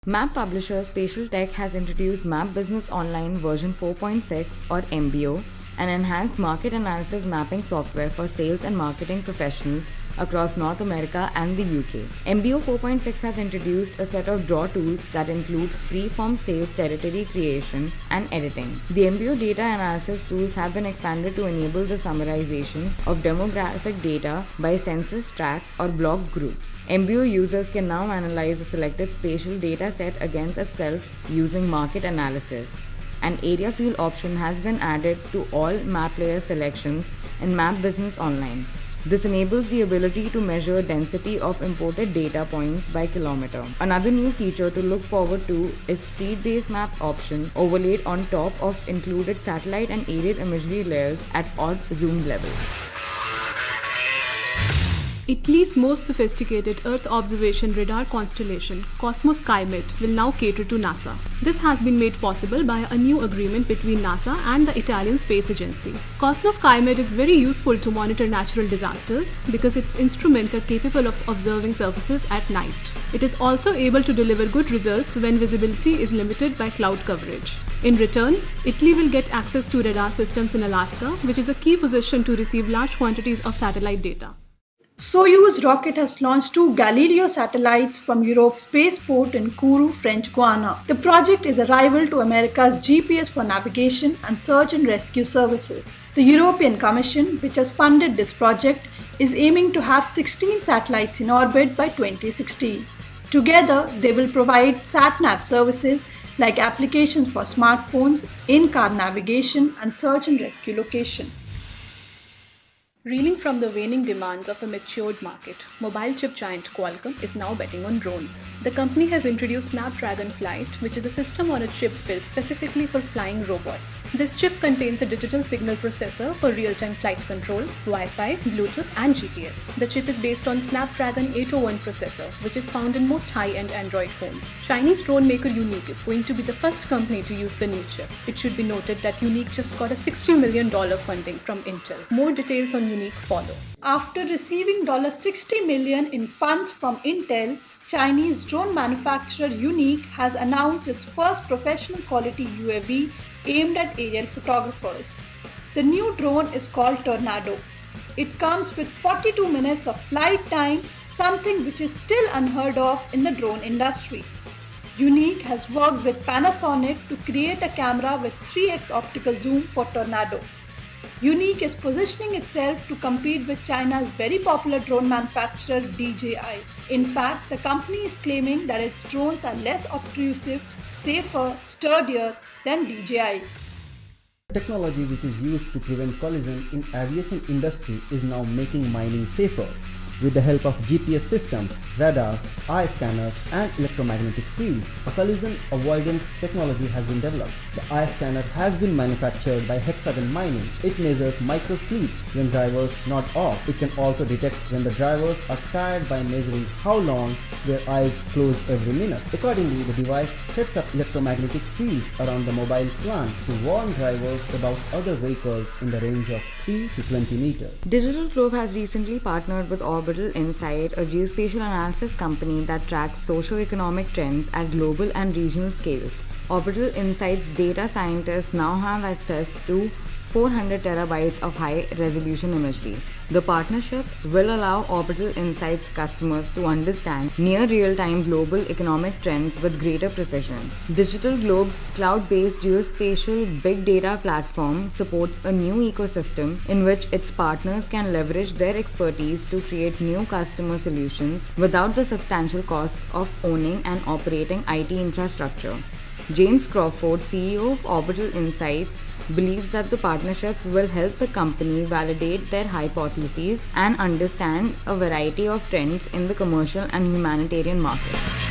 Map publisher Spatial Tech has introduced Map Business Online version 4.6 or MBO, an enhanced market analysis mapping software for sales and marketing professionals across North America and the UK. MBO 4.6 has introduced a set of draw tools that include free-form sales territory creation and editing. The MBO data analysis tools have been expanded to enable the summarization of demographic data by census tracts or block groups. MBO users can now analyze a selected spatial data set against itself using market analysis. An area field option has been added to all map layer selections in Map Business Online. This enables the ability to measure density of imported data points by kilometer. Another new feature to look forward to is street-based map option overlaid on top of included satellite and aerial imagery layers at odd zoom level. Italy's most sophisticated Earth observation radar constellation, Cosmos SkyMet, will now cater to NASA. This has been made possible by a new agreement between NASA and the Italian Space Agency. Cosmos SkyMet is very useful to monitor natural disasters because its instruments are capable of observing surfaces at night. It is also able to deliver good results when visibility is limited by cloud coverage. In return, Italy will get access to radar systems in Alaska, which is a key position to receive large quantities of satellite data. Soyuz rocket has launched 2 Galileo satellites from Europe's spaceport in Kourou, French Guiana. The project is a rival to America's GPS for navigation and search and rescue services. The European Commission, which has funded this project, is aiming to have 16 satellites in orbit by 2016. Together, they will provide sat-nav services like applications for smartphones, in-car navigation, and search and rescue location. Reeling from the waning demands of a matured market, mobile chip giant Qualcomm is now betting on drones. The company has introduced Snapdragon Flight, which is a system on a chip built specifically for flying robots. This chip contains a digital signal processor for real-time flight control, Wi-Fi, Bluetooth, and GPS. The chip is based on Snapdragon 801 processor, which is found in most high-end Android phones. Chinese drone maker Unique is going to be the first company to use the new chip. It should be noted that Unique just got a $60 million funding from Intel. More details on Unique follow. After receiving $60 million in funds from Intel, Chinese drone manufacturer Unique has announced its first professional quality UAV aimed at aerial photographers. The new drone is called Tornado. It comes with 42 minutes of flight time, something which is still unheard of in the drone industry. Unique has worked with Panasonic to create a camera with 3x optical zoom for Tornado. Unique is positioning itself to compete with China's very popular drone manufacturer DJI. In fact, the company is claiming that its drones are less obtrusive, safer, sturdier than DJI's. Technology which is used to prevent collision in aviation industry is now making mining safer. With the help of GPS systems, radars, eye scanners, and electromagnetic fields, a collision avoidance technology has been developed. The eye scanner has been manufactured by Hexagon Mining. It measures micro-sleeps when drivers nod off. It can also detect when the drivers are tired by measuring how long their eyes close every minute. Accordingly, the device sets up electromagnetic fields around the mobile plant to warn drivers about other vehicles in the range of 3 to 20 meters. Digital Globe has recently partnered with Orbital Insight, a geospatial analysis company that tracks socio-economic trends at global and regional scales. Orbital Insight's data scientists now have access to 400 terabytes of high-resolution imagery. The partnership will allow Orbital Insight's customers to understand near real-time global economic trends with greater precision. Digital Globe's cloud-based geospatial big data platform supports a new ecosystem in which its partners can leverage their expertise to create new customer solutions without the substantial costs of owning and operating IT infrastructure. James Crawford, CEO of Orbital Insights, believes that the partnership will help the company validate their hypotheses and understand a variety of trends in the commercial and humanitarian market.